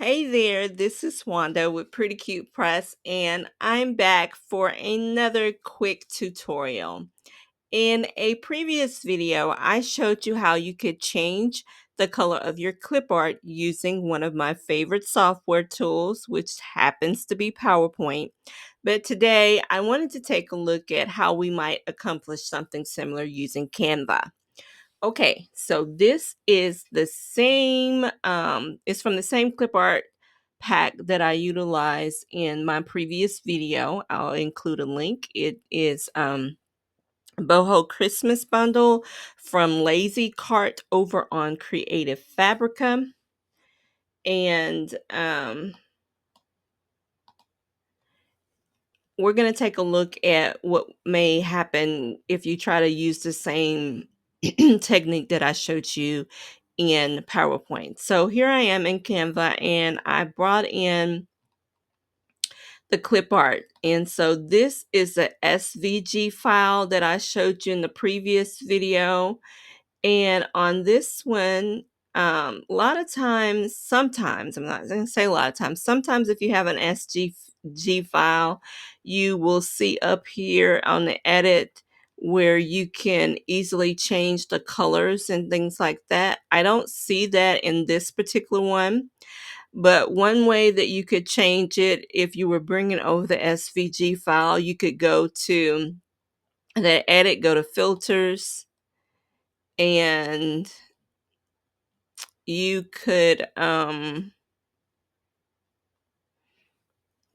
Hey there, this is Wanda with Pretty Cute Press, and I'm back for another quick tutorial. In a previous video, I showed you how you could change the color of your clip art using one of my favorite software tools, which happens to be PowerPoint. But today, I wanted to take a look at how we might accomplish something similar using Canva. Okay, so this is the same, it's from the same clip art pack that I utilized in my previous video. I'll include a link. It is Boho Christmas Bundle from Lazy Cart over on Creative Fabrica. And we're going to take a look at what may happen if you try to use the same technique that I showed you in PowerPoint. So here I am in Canva, and I brought in the clip art. And so this is a SVG file that I showed you in the previous video. And on this one, a lot of times, sometimes, I'm not going to say a lot of times, sometimes if you have an SVG file, you will see up here on the edit where you can easily change the colors and things like that. I don't see that in this particular one, but one way that you could change it if you were bringing over the SVG file, you could go to the edit, go to filters, and you could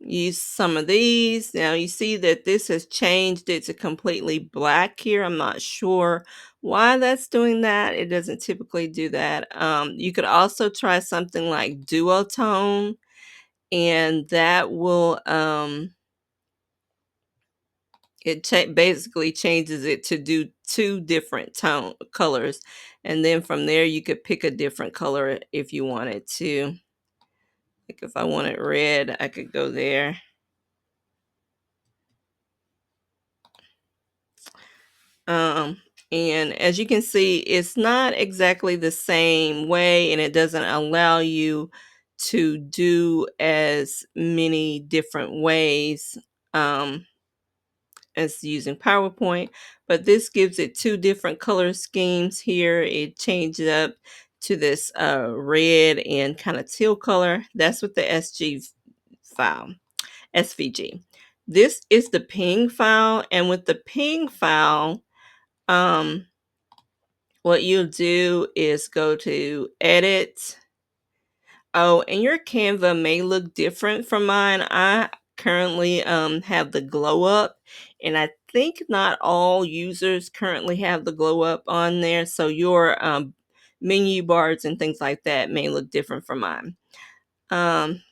use some of these. Now you see that this has changed it to completely black here. I'm not sure why that's doing that. It doesn't typically do that. You could also try something like duotone, and that will basically changes it to do two different tone colors, and then from there you could pick a different color if you wanted to. Like if I wanted red, I could go there. And as you can see, it's not exactly the same way, and it doesn't allow you to do as many different ways as using PowerPoint, but this gives it two different color schemes here. It changes up to this red and kind of teal color. That's with the file, SVG. This is the ping file, and with the ping file, what you'll do is go to edit. Oh, and your Canva may look different from mine. I currently have the glow up, and I think not all users currently have the glow up on there, so your menu bars and things like that may look different from mine.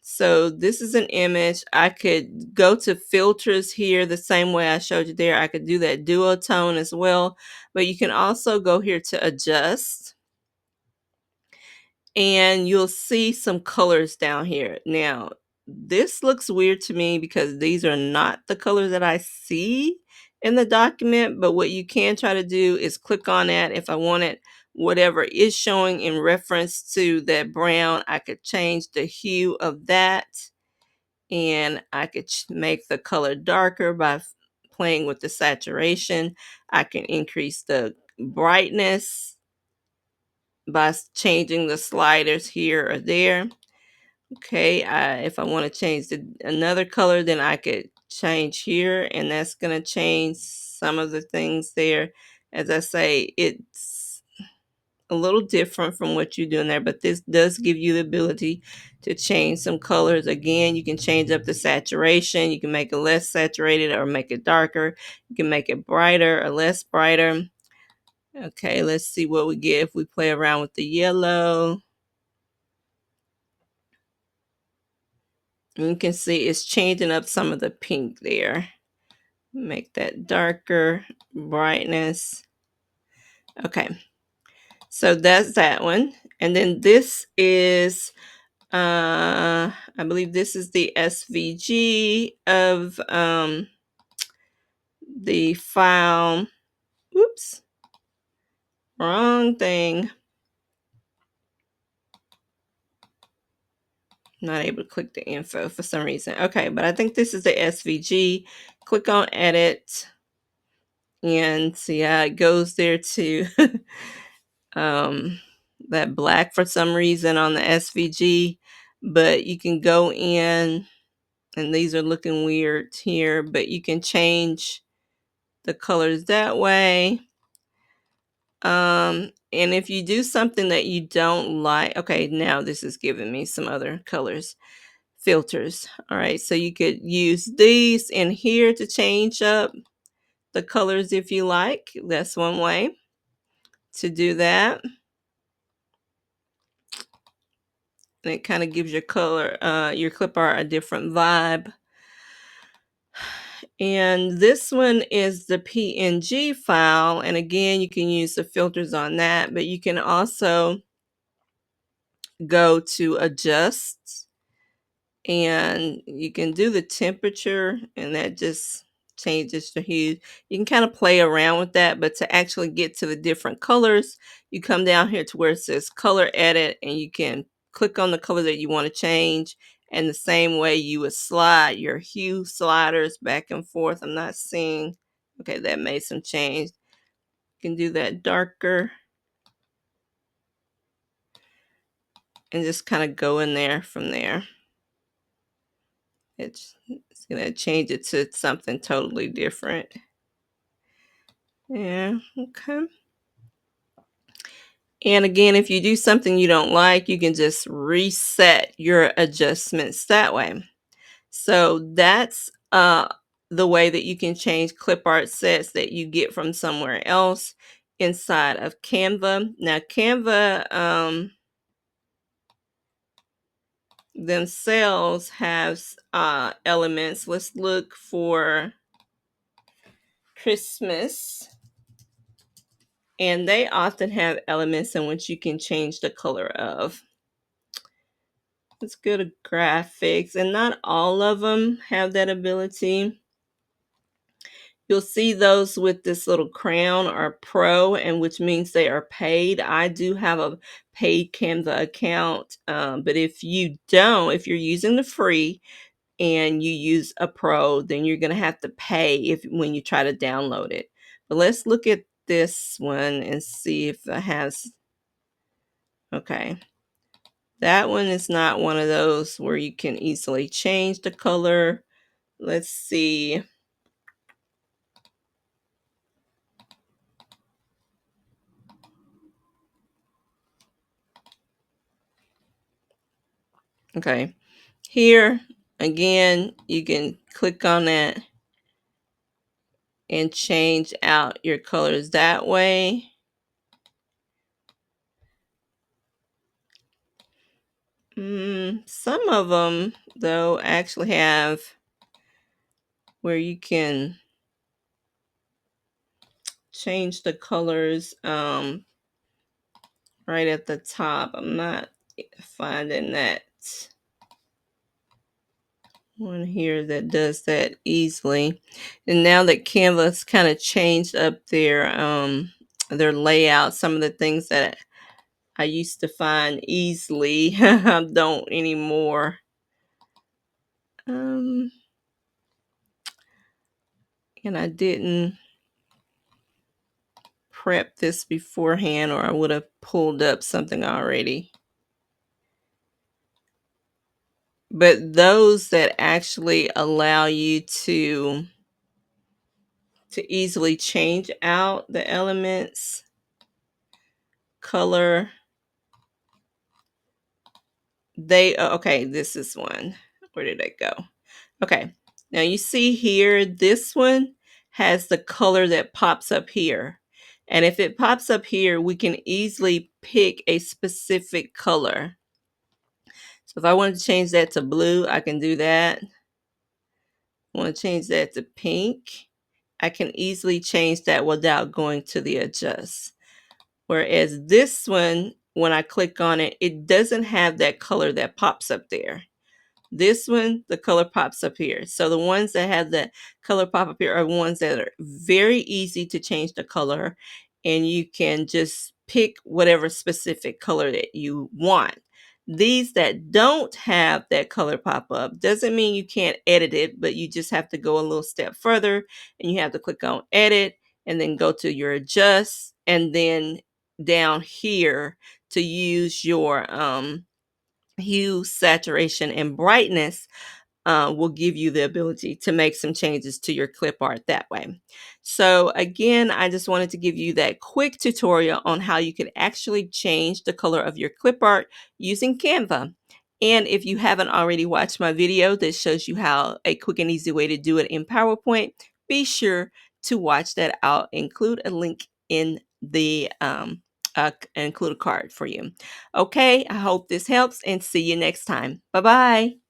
So this is an image. I could go to filters here the same way I showed you there. I could do that duotone as well, but you can also go here to adjust, and you'll see some colors down here. Now, this looks weird to me because these are not the colors that I see in the document, but what you can try to do is click on that. If I wanted whatever is showing in reference to that brown, I could change the hue of that, and I could make the color darker by playing with the saturation. I can increase the brightness by changing the sliders here or there. Okay, if I want to change another color, then I could change here, and that's going to change some of the things there. As I say, it's a little different from what you're doing there, but this does give you the ability to change some colors. Again, you can change up the saturation. You can make it less saturated or make it darker. You can make it brighter or less brighter. Okay, let's see what we get if we play around with the yellow. You can see it's changing up some of the pink there. Make that darker brightness. Okay, so that's that one. And then this is, I believe this is the SVG of the file. Oops, wrong thing. Not able to click the info for some reason. Okay, but I think this is the SVG. Click on edit and see how it goes there to um, that black for some reason on the SVG. But you can go in, and these are looking weird here, but you can change the colors that way. And if you do something that you don't like, okay, now this is giving me some other colors. Filters. All right, so you could use these in here to change up the colors if you like. That's one way to do that. And it kind of gives your your clip art a different vibe. And this one is the PNG file. And again, you can use the filters on that, but you can also go to adjust, and you can do the temperature, and that just changes the hue. You can kind of play around with that, but to actually get to the different colors, you come down here to where it says color edit, and you can click on the color that you want to change. And the same way you would slide your hue sliders back and forth. I'm not seeing, okay, that made some change. You can do that darker and just kind of go in there from there. It's going to change it to something totally different. Yeah, okay. And again, if you do something you don't like, you can just reset your adjustments that way. So that's the way that you can change clip art sets that you get from somewhere else inside of Canva. Now, Canva themselves have elements. Let's look for Christmas. And they often have elements in which you can change the color of. Let's go to graphics, and not all of them have that ability. You'll see those with this little crown are pro, and which means they are paid. I do have a paid Canva account, but if you don't, if you're using the free and you use a pro, then you're going to have to pay when you try to download it. But let's look at this one and see if it has. Okay, that one is not one of those where you can easily change the color. Let's see. Okay, here again, you can click on that and change out your colors that way. Some of them, though, actually have where you can change the colors right at the top. I'm not finding that one here that does that easily. And now that Canva's kind of changed up their layout, some of the things that I used to find easily I don't anymore. And I didn't prep this beforehand, or I would have pulled up something already. But those that actually allow you to easily change out the elements, color, okay, this is one. Where did it go? Okay, now you see here, this one has the color that pops up here. And if it pops up here, we can easily pick a specific color. So if I wanted to change that to blue, I can do that. I want to change that to pink. I can easily change that without going to the adjust. Whereas this one, when I click on it, it doesn't have that color that pops up there. This one, the color pops up here. So the ones that have that color pop up here are ones that are very easy to change the color, and you can just pick whatever specific color that you want. These that don't have that color pop up doesn't mean you can't edit it, but you just have to go a little step further and you have to click on edit and then go to your adjust and then down here to use your hue, saturation, and brightness will give you the ability to make some changes to your clip art that way. So again, I just wanted to give you that quick tutorial on how you can actually change the color of your clip art using Canva. And if you haven't already watched my video that shows you how a quick and easy way to do it in PowerPoint, be sure to watch that. I'll include a link in the include a card for you. Okay, I hope this helps and see you next time. Bye bye.